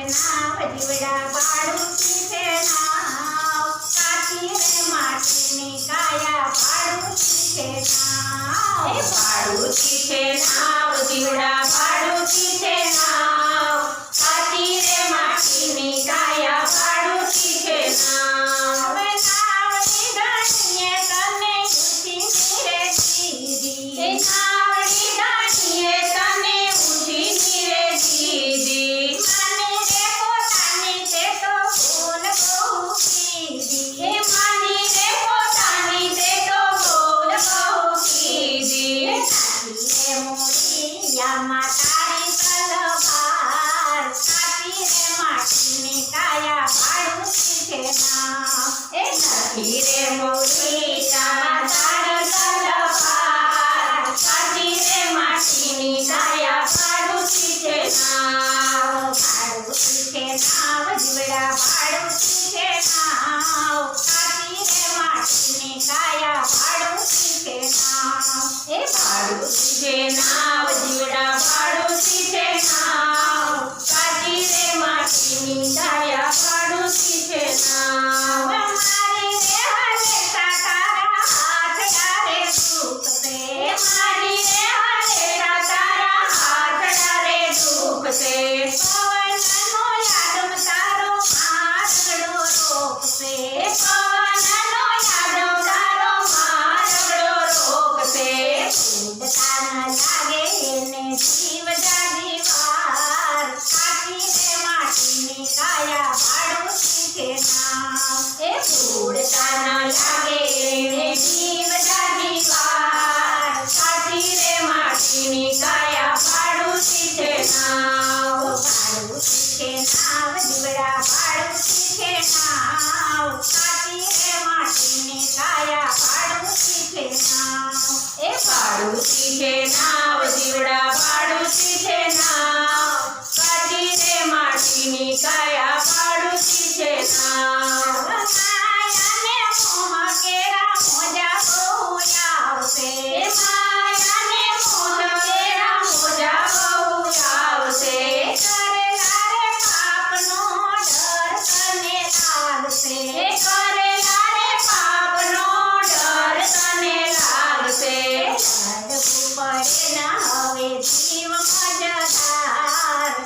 નાવ જીવડા પાડુતી છે નાવ કાચી રે માટીની કાયા પાડુતી છે નાવ પાડુતી છે નાવ જીવડા પાડુતી છે નાવ કાચી રે માટીની કાયા પાડુતી છે નાવ હવે નાવડી દાણીએ તને ઊંચી રે દીધી નાવડી દાણીએ તને ઊંચી નીરે દીધી માની રે પોતાની તે તો ભૂલ બહુ કીધી માની રે પોતાની તે તો બોલ બહુ કીધી રે મોરિયામાં તારી તલવાર કાચી રે માટીની કાયા પાડુતી છે નાવ એ નથી રે મોરિયામાં તારી તલવાર કાચી રે માટીની કાયા પાડુતી છે નાવ પાડુતી છે નાવ જીવડા પાડુતી છે નાવ કાચી રે માટીની કાયા પાડુતી છે નાવ એ પાડુતી છે નાવ જીવડા પાડુતી છે નાવ કાચી રે માટીની કાયા પાડુતી છે નાવ મારી રે હલેતા તારા હાથ ડારે દુખશે મારી રે હલેતા તારા હાથ ડારે દુખશે પવનનો યાદમ તારો મારગડો રોકશે પવનનો યાદવ તારો મારગડો રોકશે ઉડતા ન લાગે એને જીવ જાજી વાર કાચી રે માટીની કાયા પાડુતી છે નાવ એ ઉડતા ન લાગે એને જીવ જાજી વાર કાચી રે માટીની કાયા પાડુતી છે નાવ પાડુતી છે નાવ જીવડા પાડુતી છે નાવ કાચી રે માટીની કાયા પાડુતી છે નાવ એ પાડુતી છે નાવ જીવડા પાડુતી છે નાવ કાચી રે માટીની કાયા પાડુતી છે નાવ માયાને મોહ કેરા મોજા બહુ આવશે માયાને મોહ કેરા મોજા બહુ આવશે કરેલા રે પાપનો ડર તને લાગશે કરેલા રે પાપનો ડર તને લાગશે પડવું પડે ના હવે જીવ મજદાર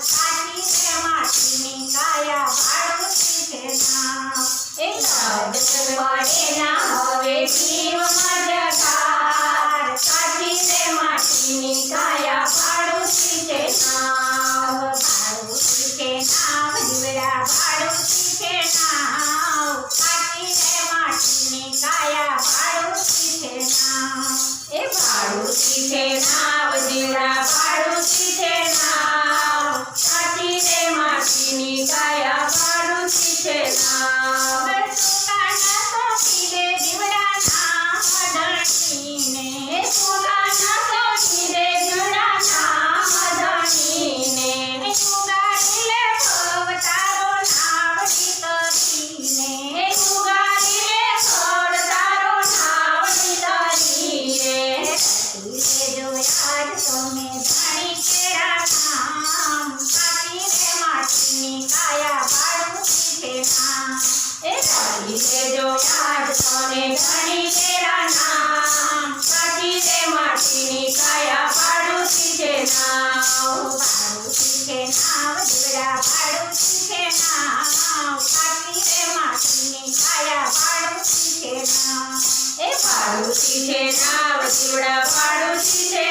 કાચી રે માટીની કાયા પાડુતી છે નાવ એ પડે ના હવે જીવ મજદાર કાચી રે માટીની કાયા પાડુતી છે નાવ પાડુતી છે નાવ જીવડા પાડુતી છે નાવ કાચી રે માટીની કાયા પાડુતી છે નાવ એ પાડુતી છે નાવ જીવડા પાડુતી છે નાવ કાચી રે માટીની કાયા પાડુતી છે નાવ સુદાના સોની રે જીવડા નામ ધણીને ઉગાડી લે ફળ તારો નાવડી તરીને કરી લેજો યાદ તને ધણી તેરા નામ કાચી રે માટીની કાયા પાડુતી છે નાવ પાડુતી છે નાવ જીવડા પાડુતી છે નાવ કાચી રે માટીની કાયા પાડુતી છે નાવ પાડુતી છે નાવ જીવડા પાડુતી છે